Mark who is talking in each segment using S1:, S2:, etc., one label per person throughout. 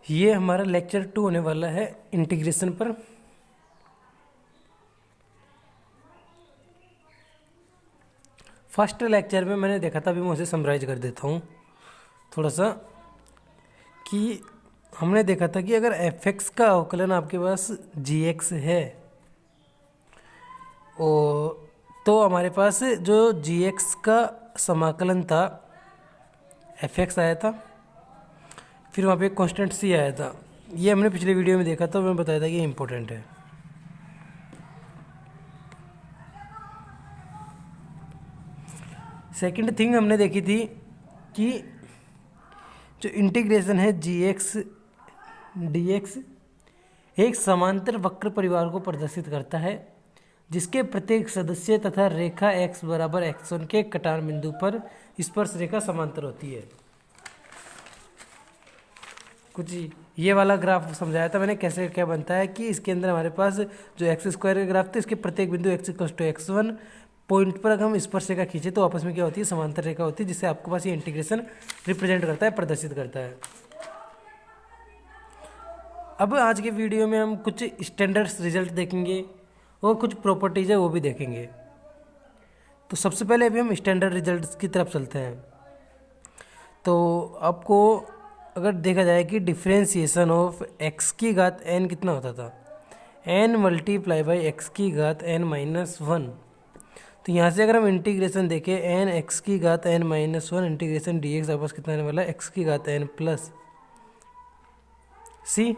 S1: ये हमारा लेक्चर 2 होने वाला है इंटीग्रेशन पर। फर्स्ट लेक्चर में मैंने देखा था, अभी मैं उसे समराइज कर देता हूँ थोड़ा सा, कि हमने देखा था कि अगर f(x) का अवकलन आपके पास gx है और तो हमारे पास जो gx का समाकलन था f(x) आया था, फिर वहाँ पे एक कांस्टेंट c आया था। ये हमने पिछले वीडियो में देखा था, मैं बताया था कि ये इम्पोर्टेंट है। सेकंड थिंग हमने देखी थी कि जो इंटीग्रेशन है gx dx एक समांतर वक्र परिवार को प्रदर्शित करता है, जिसके प्रत्येक सदस्य तथा रेखा x बराबर x1 के कटान बिंदु पर स्पर्श रेखा समांतर होती है। कुछ ये वाला ग्राफ समझाया था मैंने, कैसे क्या बनता है कि इसके अंदर हमारे पास जो x² का ग्राफ था, इसके प्रत्येक बिंदु x=x1 पॉइंट पर अगर हम स्पर्श रेखा खींचे तो आपस में क्या होती है, समांतर रेखा होती है, जिससे आपके पास ये इंटीग्रेशन रिप्रेजेंट करता है, प्रदर्शित करता है। अब आज के वीडियो में हम कुछ स्टैंडर्ड रिजल्ट देखेंगे और कुछ प्रॉपर्टीज है वो भी देखेंगे। तो सबसे पहले अभी हम स्टैंडर्ड रिजल्ट्स की तरफ चलते हैं। तो आपको अगर देखा जाए कि डिफ्रेंसिएशन ऑफ x की घात n कितना होता था, n मल्टीप्लाई बाई x की घात n-1। तो यहाँ से अगर हम इंटीग्रेशन देखें n x की घात n-1 इंटीग्रेशन dx आपस कितना आने वाला है, x की घात n प्लस c।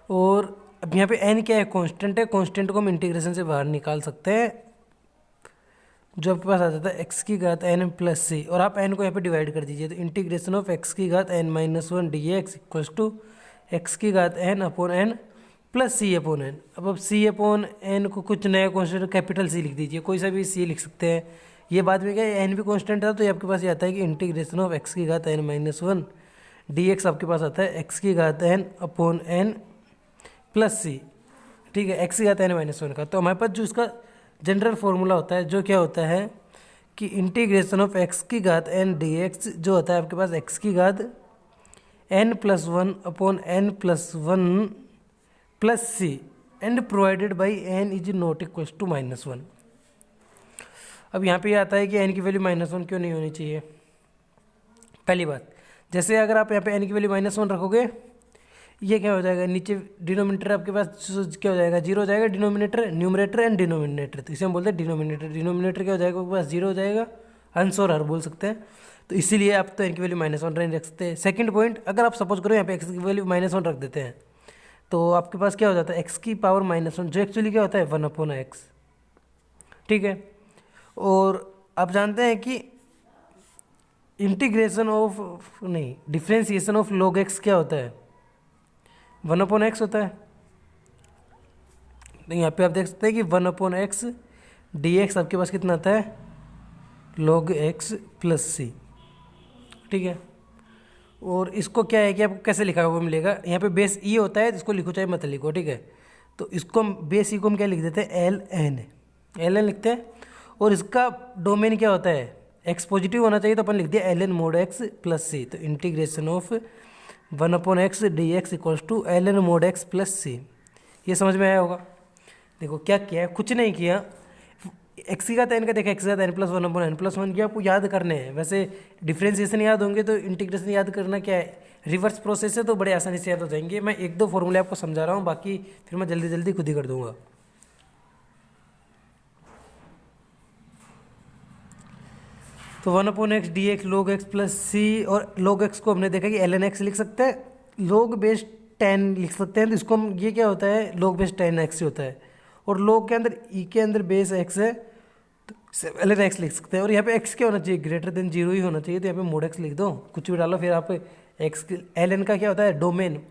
S1: और अब यहाँ पे n क्या है, कांस्टेंट है, कांस्टेंट को हम इंटीग्रेशन से बाहर निकाल सकते हैं, जो आपके पास आ जाता है x की घात n प्लस c। और आप n को यहाँ पे डिवाइड कर दीजिए, तो इंटीग्रेशन ऑफ x की घात n-1 dx equals to x की घात n upon n plus c upon n। अब c अपॉन n को कुछ नया कॉन्स्टेंट कैपिटल C लिख दीजिए, कोई सा भी c लिख सकते हैं। ये बाद में क्या है, n भी कॉन्स्टेंट था, तो ये आपके पास ये आता है कि इंटीग्रेशन ऑफ x की घात n-1 dx आपके पास आता है x की घात n upon n plus c। ठीक है, x की घात n-1 का। तो हमारे पास जो इसका जनरल फॉर्मूला होता है, जो क्या होता है कि इंटीग्रेशन ऑफ x की घात n dx जो होता है आपके पास x की घात n+1 upon n+1 plus c and provided by n is not equals to -1। अब यहाँ पे आता है कि n की वैल्यू -1 क्यों नहीं होनी चाहिए। पहली बात, जैसे अगर आप यहाँ पे n की वैल्यू -1 रखोगे, ये क्या हो जाएगा, नीचे डिनोमिनेटर आपके पास क्या हो जाएगा, 0 हो जाएगा, डिनोमिनेटर न्यूमरेटर एंड डिनोमिनेटर। तो इसे हम बोलते हैं डिनोमिनेटर। डिनोमिनेटर क्या हो जाएगा, आपके पास 0 हो जाएगा, अंश और हर बोल सकते हैं। तो इसीलिए आप तो n की वैल्यू -1 नहीं रख सकते। सेकंड पॉइंट, अगर आप सपोज करो यहाँ पे x की वैल्यू -1 रख देते हैं, तो आपके पास क्या हो जाता है x की पावर -1, जो एक्चुअली क्या होता है 1/x। ठीक है, और आप जानते हैं कि इंटीग्रेशन ऑफ नहीं डिफ्रेंसिएशन ऑफ log x क्या होता है, 1/x होता है। तो यहाँ पे आप देख सकते हैं कि 1/x dx आपके पास कितना आता है, log x प्लस c। ठीक है, और इसको क्या है कि आपको कैसे लिखा हुआ मिलेगा, यहाँ पे बेस ई होता है, इसको लिखो चाहे मत लिखो। ठीक है, तो इसको हम बेस ई को हम क्या लिख देते हैं, एल एन लिखते हैं। और इसका डोमेन क्या होता है, एक्स पॉजिटिव होना चाहिए, तो अपन लिख दिया ln mod x plus c। तो integration of 1/x dx equals to ln mod x plus c। ये समझ में आया होगा। देखो क्या किया है, कुछ नहीं किया, एक्स की घात n का देखा, x की घात n+1/n+1 किया, आपको याद करने हैं। वैसे डिफ्रेंसिएशन याद होंगे तो इंटीग्रेशन याद करना क्या है, रिवर्स प्रोसेस है, तो बड़े आसानी से याद हो जाएंगे। मैं 1-2 फॉर्मूले आपको समझा रहा हूँ, बाकी फिर मैं जल्दी जल्दी खुद ही कर दूंगा। तो 1/x dx log x plus c, और log x को हमने देखा कि ln x लिख सकते हैं, log बेस 10 लिख सकते हैं। तो इसको हम, ये क्या होता है, log बेस 10x होता है, और log के अंदर e के अंदर बेस x है, तो ln x लिख सकते हैं। और यहाँ पे x क्या होना चाहिए, ग्रेटर देन 0 ही होना चाहिए, तो यहाँ पे mod x लिख दो, कुछ भी डालो। फिर आप x ln का क्या होता है, डोमेन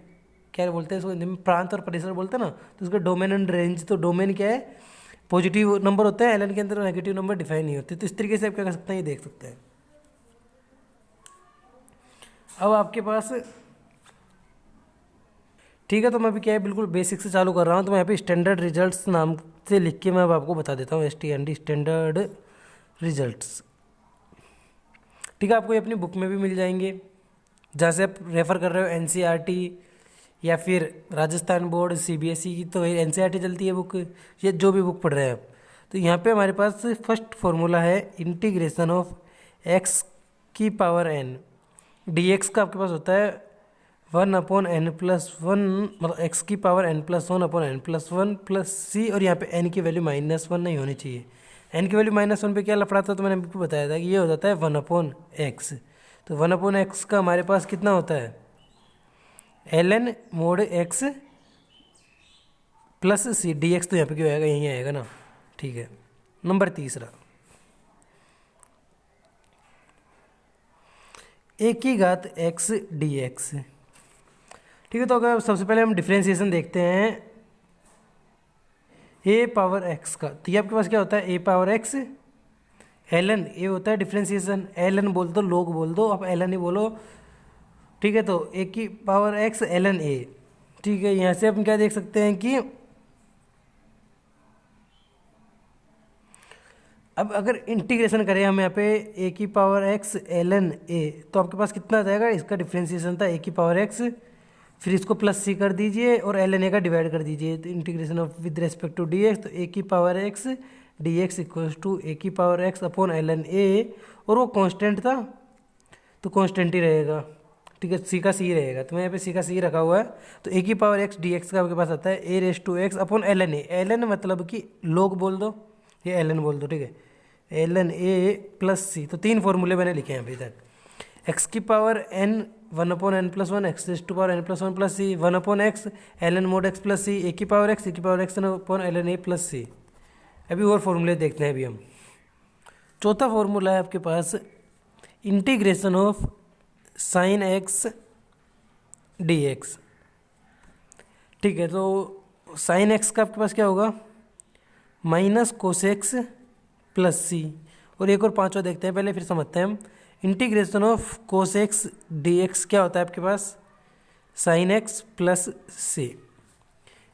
S1: क्या बोलते हैं इसको हिंदी में, प्रांत और परिसर बोलते हैं ना, तो उसका डोमेन एंड रेंज। तो डोमेन क्या है, पॉजिटिव नंबर होता है, ln के अंदर नेगेटिव नंबर डिफाइन नहीं होते। तो इस तरीके से आप क्या कर सकते हैं, ये देख सकते हैं। अब आपके पास ठीक है, तो मैं अभी क्या है बिल्कुल बेसिक से चालू कर रहा हूँ। तो मैं यहाँ पे स्टैंडर्ड रिजल्ट्स नाम से लिख के मैं अब आपको बता देता हूँ, STND स्टैंडर्ड रिजल्ट्स। ठीक है, आपको ये अपनी बुक में भी मिल जाएंगे, जहाँ से आप रेफ़र कर रहे हो एनसीईआरटी या फिर राजस्थान बोर्ड सीबीएसई की, तो एनसीईआरटी चलती है बुक, ये जो भी बुक पढ़ रहे हैं आप। तो यहाँ पे हमारे पास फर्स्ट फॉर्मूला है इंटीग्रेशन ऑफ एक्स की पावर एन डी एक्स का आपके पास होता है 1/n+1, मतलब एक्स की पावर n+1/n+1 प्लस सी, और यहाँ पे n की वैल्यू -1 नहीं होनी चाहिए। n की वैल्यू -1 पे क्या लफड़ा था, तो मैंने आपको बताया था कि ये हो जाता है 1/x। तो 1/x का हमारे पास कितना होता है ln mod x plus c d x, तो यहाँ पे क्यों आएगा, यहीं आएगा ना, ठीक है। नंबर तीसरा, a की घात x dx, ठीक है। तो अगर सबसे पहले हम डिफ्रेंशिएशन देखते हैं a पावर x का, तो ये आपके पास क्या होता है a पावर x ln, ये होता है डिफ्रेंशिएशन, ln बोल दो, लोग बोल दो, आप ln ही बोलो, ठीक है। तो a की पावर x ln a, ठीक है। यहाँ से हम क्या देख सकते हैं कि अब अगर इंटीग्रेशन करें हम यहाँ पे a की पावर x ln a, तो आपके पास कितना आ जाएगा, इसका डिफ्रेंशिएशन था a की पावर x, फिर इसको प्लस सी कर दीजिए और ln a का डिवाइड कर दीजिए, तो integration of with respect to dx, तो a की power x dx equals to a की power x upon ln a, और वो कांस्टेंट था तो कांस्टेंट ही रहेगा, ठीक है। सी का सी रहेगा, तो मैं यहाँ पे सी का सी रखा हुआ है। तो a की पावर x dx का आपके पास आता है a⁻x upon ln a, ln मतलब कि लोग बोल दो, ये ln बोल दो, ठीक है, ln a प्लस सी। तो तीन फॉर्मूले मैंने लिखे हैं अभी तक, x की power n 1/n+1, x⁻n+1 plus सी, 1/x ln mod x plus सी, a की power x upon ln a plus सी। अभी और फॉर्मूले देखते हैं अभी हम। चौथा फॉर्मूला है आपके पास integration of sine x dx, ठीक है। तो साइन x का आपके पास क्या होगा, माइनस कोस एक्स प्लस सी, और एक और पांचवा देखते हैं पहले, फिर समझते हैं हम। Integration of cos x d x क्या होता है आपके पास, साइन एक्स प्लस सी।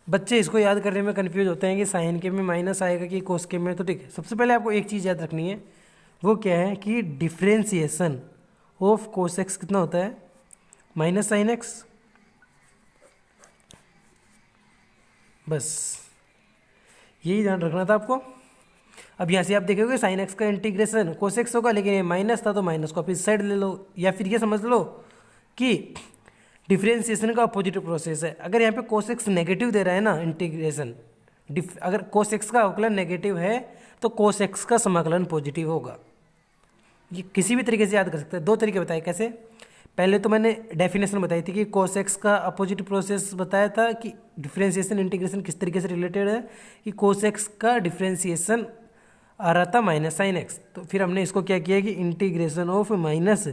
S1: बच्चे इसको याद करने में कंफ्यूज होते हैं कि साइन के में माइनस आएगा कि कोस के में, तो ठीक है। सबसे पहले आपको एक चीज़ याद रखनी है, वो क्या है कि डिफ्रेंशिएशन ऑफ कोस एक्स कितना होता है, माइनस साइन एक्स, बस यही ध्यान रखना था आपको। अब यहाँ से आप देखोगे साइन एक्स का इंटीग्रेशन कोस एक्स होगा, लेकिन ये माइनस था तो माइनस को आप इस साइड ले लो, या फिर ये समझ लो कि डिफ्रेंशिएशन का अपोजिट प्रोसेस है। अगर यहाँ पे कोस एक्स नेगेटिव दे रहा है ना इंटीग्रेशन, अगर कोस एक्स का अवकलन नेगेटिव है तो कोस एक्स का समाकलन पॉजिटिव होगा। ये किसी भी तरीके से याद कर सकते हैं। दो तरीके बताए कैसे, पहले तो मैंने डेफिनेशन बताई थी कि कोस एक्स का अपोजिट प्रोसेस बताया था कि डिफ्रेंशिएशन इंटीग्रेशन किस तरीके से रिलेटेड है, कि कोस एक्स का डिफ्रेंशिएशन आ रहा था माइनस साइन एक्स, तो फिर हमने इसको क्या किया कि integration of minus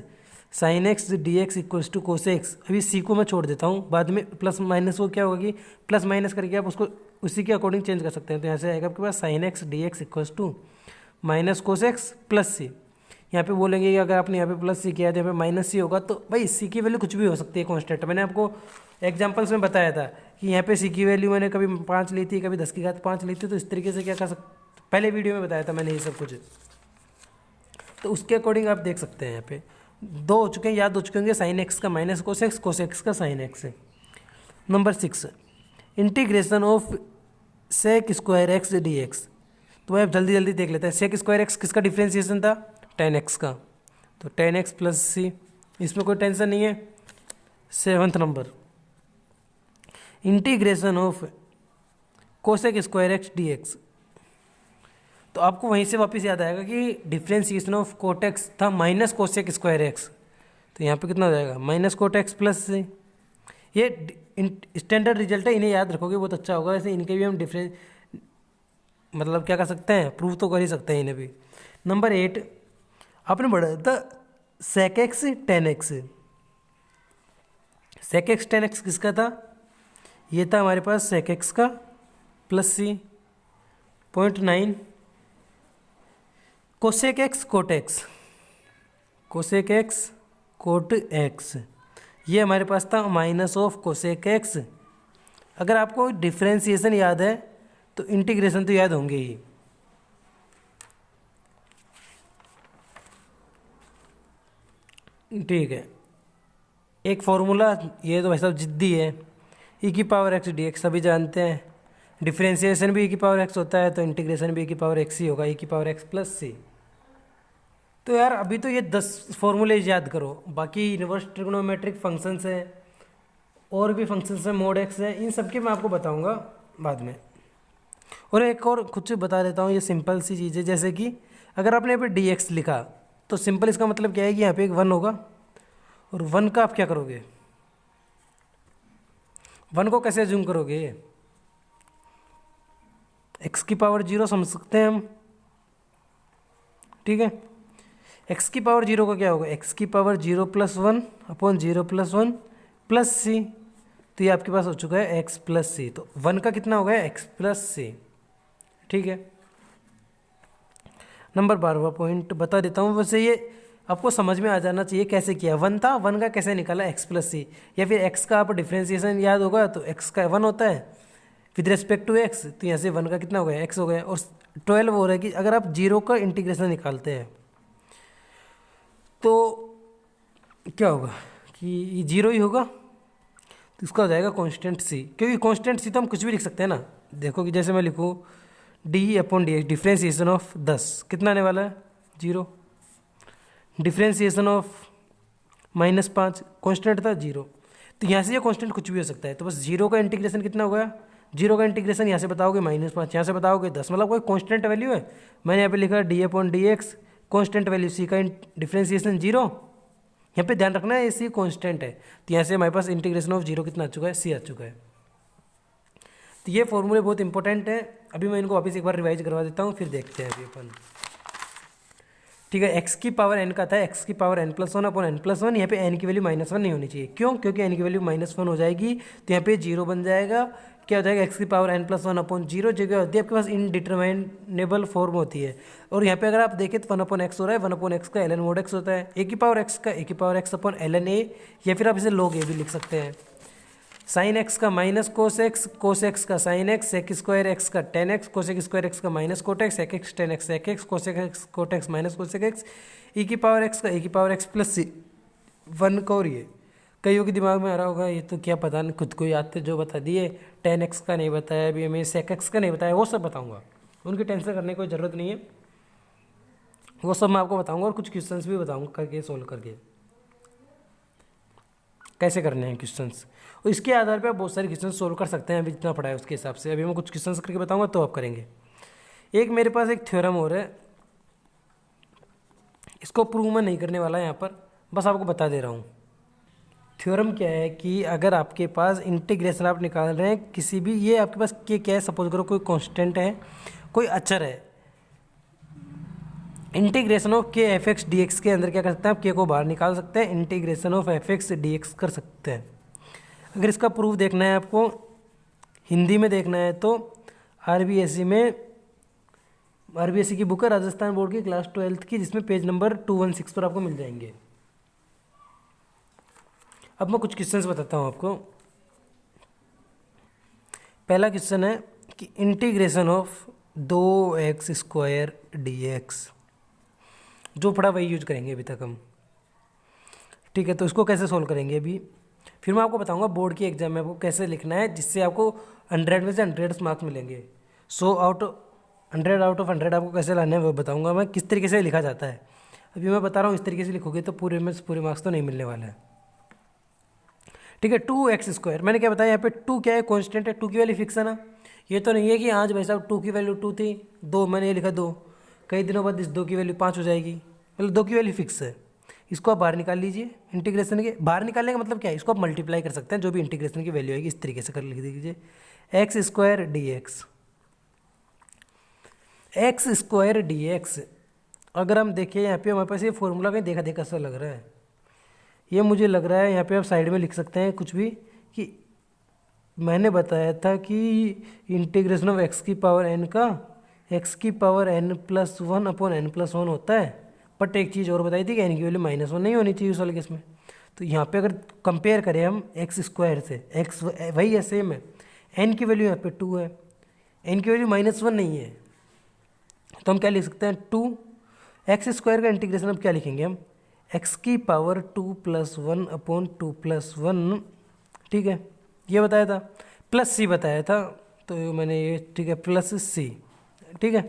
S1: sine x d x equals to cos x. अभी सी को मैं छोड़ देता हूँ, बाद में प्लस माइनस को क्या होगा कि प्लस माइनस करके आप उसको उसी के अकॉर्डिंग चेंज कर सकते हैं। तो यहाँ से आएगा आपके पास sine x d x equals to minus cos x plus c. यहाँ पे बोलेंगे कि अगर आपने यहाँ पे प्लस सी किया तो यहाँ पे माइनस सी होगा, तो भाई सी की वैल्यू कुछ भी हो सकती है कॉन्स्टेंट। मैंने आपको एग्जाम्पल्स में बताया था कि यहाँ पे सी की वैल्यू मैंने कभी 5 ली थी, कभी 10 की घात 5 ली थी, तो इस तरीके से क्या कर सकते, पहले वीडियो में बताया था मैंने ये सब कुछ, तो उसके अकॉर्डिंग आप देख सकते हैं। यहाँ पे दो हो चुके हैं, याद हो चुके होंगे, साइन एक्स का माइनस कोस एक्स का साइन एक्स है। Number 6 integration of sec square x d x. तो आप जल्दी जल्दी देख लेते हैं। सेक स्क्वायर एक्स किसका डिफ्रेंशिएशन था, tan x का, तो tan x प्लस सी, इसमें कोई टेंशन नहीं है। 7th number integration of cosec square x d x. तो आपको वहीं से वापस याद आएगा कि डिफ्रेंशिएशन ऑफ कोटेक्स था माइनस कोसेक स्क्वायर एक्स, तो यहाँ पे कितना हो जाएगा माइनस कोटेक्स प्लस सी। ये स्टैंडर्ड रिजल्ट है, इन्हें याद रखोगे बहुत अच्छा होगा। वैसे इनके भी हम डिफरेंस मतलब क्या कर सकते हैं, प्रूव तो कर ही सकते हैं इन्हें भी। नंबर 8 आपने पढ़ा था sec x tan x. Sec x tan x किसका था, ये था हमारे पास सेक एक्स का plus c 0.9 cosec x cot x, cosec x cot x, ये हमारे पास था माइनस ऑफ कोसेक एक्स। अगर आपको डिफ्रेंशिएशन याद है तो इंटीग्रेशन तो याद होंगे ही। ठीक है, एक फॉर्मूला, ये तो भाई साहब जिद्दी है, ई की पावर एक्स डी एक्स सभी जानते हैं। डिफ्रेंसिएशन भी ई की पावर एक्स होता है, तो इंटीग्रेशन भी ई की पावर एक्स ही होगा, ई की पावर एक्स प्लस सी। तो यार अभी तो ये 10 फॉर्मूले याद करो, बाकी इनवर्स ट्रिग्नोमेट्रिक फंक्शंस है और भी फंक्शंस है, मोड एक्स है, इन सब के मैं आपको बताऊंगा बाद में। और एक और कुछ बता देता हूँ, ये सिंपल सी चीज़ है, जैसे कि अगर आपने यहाँ पे डी एक्स लिखा तो सिंपल इसका मतलब क्या है कि यहाँ पे एक 1 होगा, और 1 का आप क्या करोगे, 1 को कैसे जूम करोगे, एक्स की पावर 0 समझ सकते हैं हम, ठीक है। एक्स की पावर 0 का क्या होगा, एक्स की power 0 plus 1 upon 0 plus 1 plus c. तो ये आपके पास हो चुका है एक्स प्लस सी, तो 1 का कितना हो गया, एक्स प्लस सी, ठीक है। नंबर 12वां पॉइंट बता देता हूँ, वैसे ये आपको समझ में आ जाना चाहिए कैसे किया। 1 था, 1 का कैसे निकाला, एक्स प्लस सी, या फिर एक्स का आप डिफ्रेंसिएशन याद होगा तो एक्स का 1 होता है विद रिस्पेक्ट टू एक्स, तो यहाँ से 1 का कितना हो गया, एक्स हो गया। और 12 हो रहा है कि अगर आप 0 का इंटीग्रेशन निकालते हैं तो क्या होगा कि 0 ही होगा, तो इसका हो जाएगा कांस्टेंट सी, क्योंकि कांस्टेंट सी तो हम कुछ भी लिख सकते हैं ना। देखो कि जैसे मैं लिखूँ D upon d x, differentiation of 10 कितना आने वाला है, 0। डिफ्रेंसिएशन ऑफ -5 कांस्टेंट था 0, तो यहाँ से ये कांस्टेंट कुछ भी हो सकता है। तो बस 0 का इंटीग्रेशन कितना हो गया, 0 का इंटीग्रेशन यहाँ से बताओगे -5, यहाँ से बताओगे 10, मतलब कोई कांस्टेंट वैल्यू है। मैंने यहाँ पे लिखा d upon d x, constant value c का डिफ्रेंसिएशन 0, यहाँ पे ध्यान रखना है ये सी कॉन्स्टेंट है, तो यहाँ से हमारे पास इंटीग्रेशन ऑफ 0 कितना आ चुका है, सी आ चुका है। तो ये फॉर्मूले बहुत इंपॉर्टेंट है, अभी मैं इनको वापस एक बार रिवाइज करवा देता हूँ, फिर देखते हैं अभी अपन, ठीक है। एक्स की पावर एन का था, एक्स की power n plus 1 upon n plus 1, यहाँ पे n की वैल्यू -1 नहीं होनी चाहिए, क्यों, क्योंकि n की वैल्यू -1 हो जाएगी तो यहाँ पे 0 बन जाएगा। क्या हो जाएगा, एक्स की पावर n प्लस 1 अपॉन 0, जो क्या होती है आपके पास इनडिटरमिनेबल फॉर्म होती है। और यहाँ पे अगर आप देखें तो 1 अपॉन एक्स हो रहा है, 1 अपॉन एक्स का ln मोड x होता है, ए की पावर x का ए की power x upon ln a, या फिर आप इसे log a भी लिख सकते हैं। साइन एक्स का माइनस कोस एक्स का sine x, sec square x का tan x, cosec square x का minus cot x, sec x tan x sec x, cosec x cot x minus cosec x, e की power x का ए की power x plus सी 1 का। और ये कईयों के दिमाग में आ रहा होगा ये तो क्या पता नहीं, खुद को याद थे जो बता दिए, टेन एक्स का नहीं बताया अभी हमें, सेक एक्स का नहीं बताया, वो सब बताऊँगा, उनकी टेंशन करने की कोई ज़रूरत नहीं है, वो सब मैं आपको बताऊँगा। और कुछ क्वेश्चंस भी बताऊँगा करके, सोल्व करके कैसे करने हैं क्वेश्चंस, और इसके आधार पे आप बहुत सारे क्वेश्चन सोल्व कर सकते हैं, अभी जितना पढ़ा है उसके हिसाब से। अभी मैं कुछ क्वेश्चंस करके बताऊंगा तो आप करेंगे। एक मेरे पास एक थ्योरम और है, इसको प्रूव मैं नहीं करने वाला यहाँ पर, बस आपको बता दे रहा हूँ। थ्योरम क्या है कि अगर आपके पास इंटीग्रेशन आप निकाल रहे हैं किसी भी, ये आपके पास क्या है, सपोज करो कोई कॉन्स्टेंट है, कोई अचर है, इंटीग्रेशन ऑफ के एफ एक्स डी एक्स के अंदर क्या कर सकते हैं आप, के को बाहर निकाल सकते हैं, integration of F x d x कर सकते हैं। अगर इसका प्रूफ देखना है आपको, हिंदी में देखना है तो आरबीएससी में, आरबीएससी की बुक है राजस्थान बोर्ड की क्लास 12th की, जिसमें पेज नंबर 216 पर आपको मिल जाएंगे। अब मैं कुछ क्वेश्चंस बताता हूँ आपको। पहला क्वेश्चन है कि integration of 2x square dx, जो पढ़ा वही यूज करेंगे अभी तक हम, ठीक है। तो इसको कैसे सोल्व करेंगे अभी, फिर मैं आपको बताऊंगा बोर्ड की एग्जाम में आपको कैसे लिखना है, जिससे आपको 100 में से 100 मार्क्स मिलेंगे। 100 आउट 100 आउट ऑफ 100 आपको कैसे लाना है वो बताऊंगा मैं, किस तरीके से लिखा जाता है। अभी मैं बता रहा हूँ, इस तरीके से लिखोगे तो पूरे में से पूरे मार्क्स तो नहीं मिलने वाला है, ठीक है। 2x स्क्वायर, मैंने क्या बताया यहाँ पे, 2 क्या है, कॉन्स्टेंट है, 2 की वैल्यू फिक्स है ना। ये तो नहीं है कि आज भाई साहब 2 की वैल्यू 2 थी, 2 मैंने ये लिखा 2, कई दिनों बाद इस 2 की वैल्यू 5 हो जाएगी, मतलब 2 की वैल्यू फिक्स है। इसको आप बाहर निकाल लीजिए, इंटीग्रेशन के बाहर निकालने का मतलब क्या है, इसको आप मल्टीप्लाई कर सकते हैं, जो भी इंटीग्रेशन की वैल्यू आएगी इस तरीके से कर लिख दीजिए, x square D x, x square D x. अगर हम देखें यहाँ पे हमारे पास ये फॉर्मूला कहीं देखा देखा सा लग रहा है, ये मुझे लग रहा है यहाँ पे आप साइड में लिख सकते हैं कुछ भी, कि मैंने बताया था कि इंटीग्रेशन ऑफ एक्स की पावर एन का एक्स की power n plus 1 upon n plus 1 होता है, बट एक चीज़ और बताई थी कि एन की वैल्यू -1 नहीं होनी चाहिए उस वाले केस में। तो यहाँ पे अगर कंपेयर करें हम एक्स स्क्वायर से, एक्स वही है सेम है, एन की वैल्यू यहाँ पे 2 है, एन की वैल्यू -1 नहीं है, तो हम क्या लिख सकते हैं 2 एक्स स्क्वायर का इंटीग्रेशन अब क्या लिखेंगे हम, एक्स की पावर 2+1/2+1, ठीक है, ये बताया था, प्लस सी बताया था, तो मैंने ये, ठीक है, प्लस सी, ठीक है।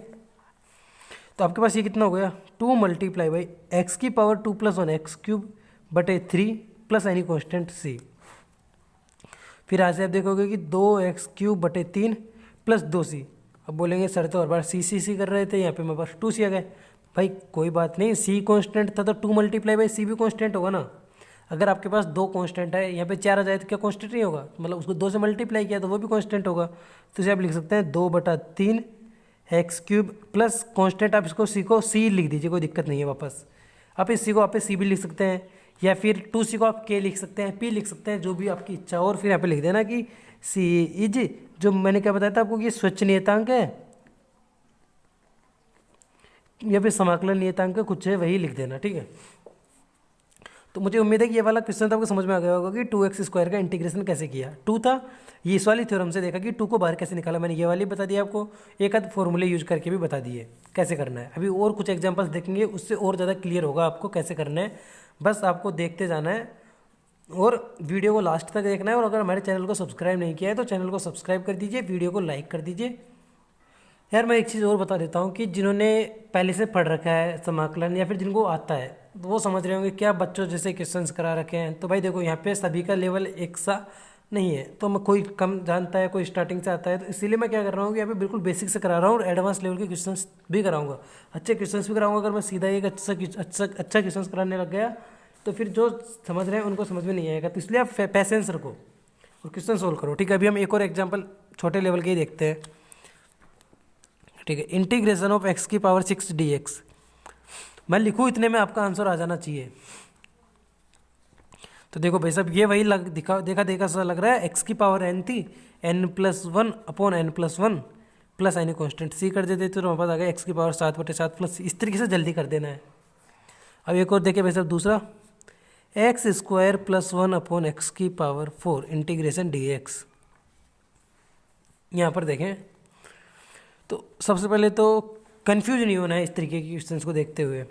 S1: तो आपके पास ये कितना हो गया, 2 मल्टीप्लाई बाई एक्स की power 2+1 x³/3 plus any constant c. फिर यहाँ से आप देखोगे कि 2x³/3 प्लस 2c। अब बोलेंगे सर तो हर बार सी कर रहे थे, यहाँ पे मेरे पास 2c आ गए। भाई कोई बात नहीं, सी कांस्टेंट था तो 2 मल्टीप्लाई बाई सी भी कांस्टेंट होगा ना। अगर आपके पास 2 कांस्टेंट है, यहाँ पे 4 आ जाए तो क्या कांस्टेंट नहीं होगा, मतलब उसको 2 से मल्टीप्लाई किया तो वो भी कांस्टेंट होगा। तो इसे आप लिख सकते हैं 2/3 x³ प्लस कांस्टेंट, आप इसको सी को सी लिख दीजिए, कोई दिक्कत नहीं है। वापस आप इस सी को आप सी भी लिख सकते हैं, या फिर 2c को आप k लिख सकते हैं, p लिख सकते हैं, जो भी आपकी इच्छा हो। और फिर यहाँ पे लिख देना कि c इज, जो मैंने क्या बताया था आपको, ये स्वच्छ नियतांक है या फिर समाकलन नियतांक कुछ है, वही लिख देना, ठीक है। तो मुझे उम्मीद है कि ये वाला क्वेश्चन तो आपको समझ में आ गया होगा कि 2x² का इंटीग्रेशन कैसे किया। 2 था, ये इस वाली थ्योरम से देखा कि 2 को बाहर कैसे निकाला, मैंने ये वाली बता दिया आपको, एक आध फॉर्मूले यूज करके भी बता दिए कैसे करना है। अभी और कुछ एग्जांपल्स देखेंगे, उससे और ज़्यादा क्लियर होगा आपको कैसे करना है। बस आपको देखते जाना है और वीडियो को लास्ट तक देखना है। और अगर हमारे चैनल को सब्सक्राइब नहीं किया है तो चैनल को सब्सक्राइब कर दीजिए, वीडियो को लाइक कर दीजिए। यार मैं एक चीज़ और बता देता हूँ कि जिन्होंने पहले से पढ़ रखा है समाकलन, या फिर जिनको आता है, तो वो समझ रहे होंगे क्या बच्चों जैसे क्वेश्चंस करा रखे हैं। तो भाई देखो, यहाँ पे सभी का लेवल एक सा नहीं है, तो मैं कोई कम जानता है, कोई स्टार्टिंग से आता है, तो इसीलिए मैं क्या कर रहा हूँ कि यहाँ पे बिल्कुल बेसिक से करा रहा हूँ और एडवांस लेवल के क्वेश्चंस भी कराऊंगा, अच्छे क्वेश्चंस भी कराऊंगा। अगर मैं सीधा एक अच्छा क्वेश्चन कराने लग गया तो फिर जो समझ रहे हैं उनको समझ में नहीं आएगा। तो इसलिए आप पैसेंस रखो और क्वेश्चन सोल्व करो, ठीक है। अभी हम एक और एग्जाम्पल छोटे लेवल के ही देखते हैं, ठीक है। इंटीग्रेशन ऑफ x की पावर 6 dx, मैं लिखूँ इतने में आपका आंसर आ जाना चाहिए। तो देखो भाई साहब, ये वही देखा सा लग रहा है, x की पावर n थी, n+1/n+1 plus any constant c कर देते तो हमारे पास आ गया x की पावर 7/7 प्लस, इस तरीके से जल्दी कर देना है। अब एक और देखिए भाई साहब, दूसरा x² + 1/x⁴ इंटीग्रेशन dx। यहाँ पर देखें तो सबसे पहले तो कन्फ्यूज नहीं होना है इस तरीके के क्वेश्चंस को देखते हुए।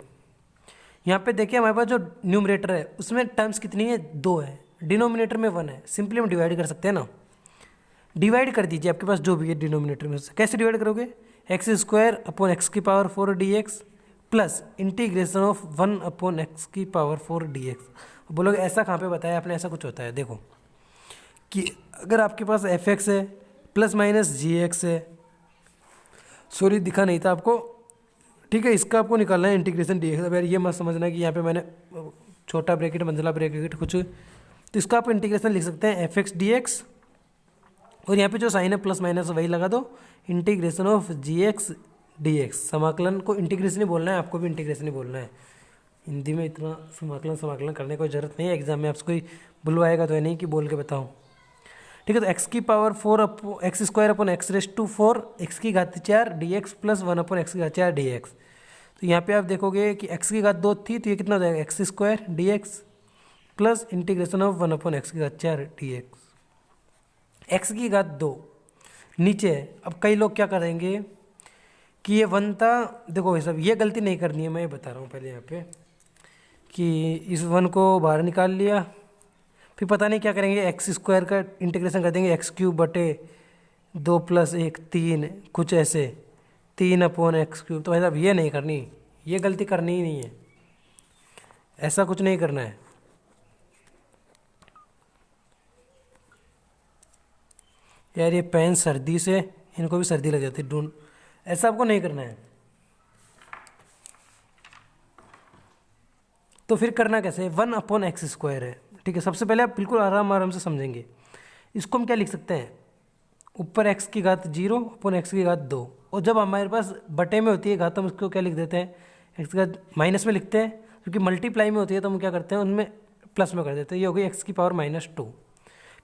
S1: यहाँ पे देखिए हमारे पास जो न्यूमरेटर है उसमें टर्म्स कितनी है, 2 है, डिनोमिनेटर में 1 है। सिंपली हम डिवाइड कर सकते हैं ना, डिवाइड कर दीजिए आपके पास जो भी है डिनोमिनेटर में से। कैसे डिवाइड करोगे, x² / x⁴ dx plus integration of 1/x⁴ dx। बोलोगे ऐसा कहाँ पे बताया आपने, ऐसा कुछ होता है। देखो कि अगर आपके पास fx है प्लस माइनस gx है, सॉरी दिखा नहीं था आपको, ठीक है, इसका आपको निकालना है इंटीग्रेशन dx। अब यार ये मत समझना कि यहाँ पे मैंने छोटा ब्रैकेट मंझला ब्रैकेट कुछ, तो इसका आप इंटीग्रेशन लिख सकते हैं fx dx, और यहाँ पे जो साइन है प्लस माइनस वही लगा दो, इंटीग्रेशन ऑफ gx dx। समाकलन को इंटीग्रेशन ही बोलना है, आपको भी इंटीग्रेशन ही बोलना है। हिंदी में इतना समाकलन करने की कोई ज़रूरत नहीं है, एग्जाम में आपसे कोई बुलवाएगा तो है नहीं कि बोल के बताऊँ, ठीक है। तो x की पावर 4x² x की घात 4 dx प्लस 1/x⁴ dx। तो यहाँ पे आप देखोगे कि x की घात 2 थी, तो ये कितना हो जाएगा, x² dx plus integration of 1/x⁴ dx। x की घात 2 नीचे है। अब कई लोग क्या करेंगे कि ये 1 था, देखो ये सब ये गलती नहीं करनी है, मैं ये बता रहा हूँ पहले यहाँ पे कि इस 1 को बाहर निकाल लिया, फिर पता नहीं क्या करेंगे, x² का इंटीग्रेशन कर देंगे x³ + 1 3 कुछ ऐसे 3/x³। तो भाई साहब ये नहीं करनी, ये गलती करनी ही नहीं है, ऐसा कुछ नहीं करना है। यार ये पेन सर्दी से, इनको भी सर्दी लग जाती है, ऐसा आपको नहीं करना है। तो फिर करना कैसे, 1/x² है, ठीक है। सबसे पहले आप बिल्कुल आराम से समझेंगे। इसको हम क्या लिख सकते हैं, ऊपर x की घात 0/x की घात 2, और जब हमारे पास बटे में होती है घात, हम उसको क्या लिख देते हैं, x की घात माइनस में लिखते हैं, क्योंकि मल्टीप्लाई में होती है तो हम क्या करते हैं उनमें प्लस में कर देते हैं। ये हो गई x की पावर -2।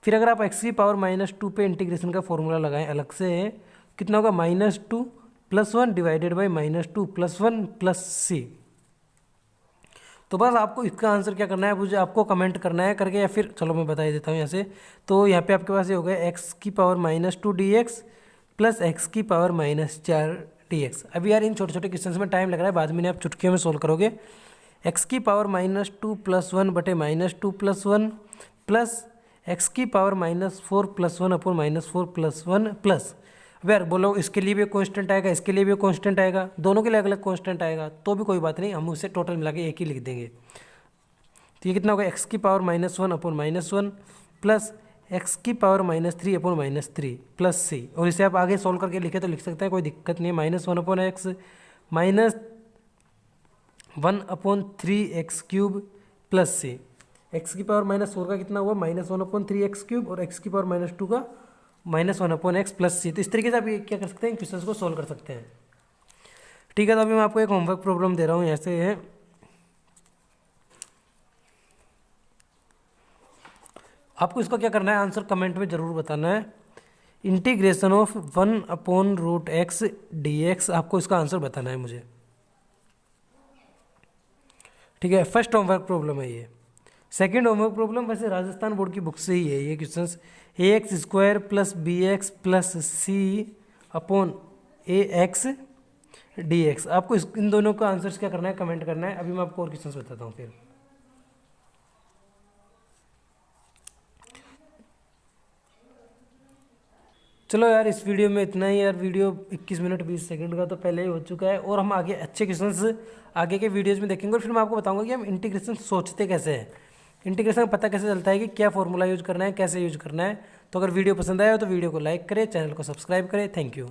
S1: फिर अगर आप x की पावर -2 पे इंटीग्रेशन का फॉर्मूला लगाएं अलग से, कितना होगा, -2 + 1 डिवाइडेड बाई -2 + 1 प्लस c। तो बस आपको इसका आंसर क्या करना है, मुझे आपको कमेंट करना है करके, या फिर चलो मैं बता ही देता हूँ यहाँ से। तो यहाँ पे आपके पास ये हो गया x की पावर -2 dx प्लस x की पावर -4 dx। अभी यार इन छोटे छोटे क्वेश्चन में टाइम लग रहा है, बाद में आप चुटकियों में सोल्व करोगे। एक्स की पावर -2 + 1 बटे -2 + 1 प्लस एक्स की पावर -4 + 1 अपॉन -4 + 1 प्लस, अब यार बोलो इसके लिए भी कांस्टेंट आएगा, इसके लिए भी कांस्टेंट आएगा, दोनों के लिए अलग अलग कांस्टेंट आएगा तो भी कोई बात नहीं, हम उसे टोटल मिला के एक ही लिख देंगे। तो ये कितना होगा, एक्स की पावर -1 अपॉन -1 प्लस एक्स की पावर -3 अपॉन -3 प्लस सी, और इसे आप आगे सोल्व करके लिखे तो लिख सकते हैं, कोई दिक्कत नहीं है। -1 upon x -1 upon 3x³ plus c, x की पावर -4 का कितना हुआ, -1 अपॉन 3x³ और एक्स की पावर -2 का -1 अपॉन एक्स प्लस सी। तो इस तरीके से आप ये क्या कर सकते हैं, क्वेश्चन को सोल्व कर सकते हैं। ठीक है, तो अभी मैं आपको एक होमवर्क प्रॉब्लम दे रहा हूँ, ऐसे है आपको इसका क्या करना है, आंसर कमेंट में जरूर बताना है। इंटीग्रेशन ऑफ 1/√x dx, आपको इसका आंसर बताना है मुझे। ठीक है, फर्स्ट होमवर्क प्रॉब्लम है ये। सेकंड होमवर्क प्रॉब्लम वैसे राजस्थान बोर्ड की बुक से ही है ये questions, ax² + bx + c upon ax dx। आपको इन दोनों का आंसर्स क्या करना है, कमेंट करना है। अभी मैं आपको और क्वेश्चंस बताता हूँ फिर। चलो यार, इस वीडियो में इतना ही यार। वीडियो 21 मिनट 20 सेकंड का तो पहले ही हो चुका है, और हम आगे अच्छे क्वेश्चंस आगे के वीडियोज़ में देखेंगे, और फिर मैं आपको बताऊंगा कि हम इंटीग्रेशन सोचते कैसे हैं, इंटीग्रेशन का पता कैसे चलता है कि क्या फॉर्मूला यूज करना है, कैसे यूज करना है। तो अगर वीडियो पसंद आया हो तो वीडियो को लाइक करें, चैनल को सब्सक्राइब करें। Thank you.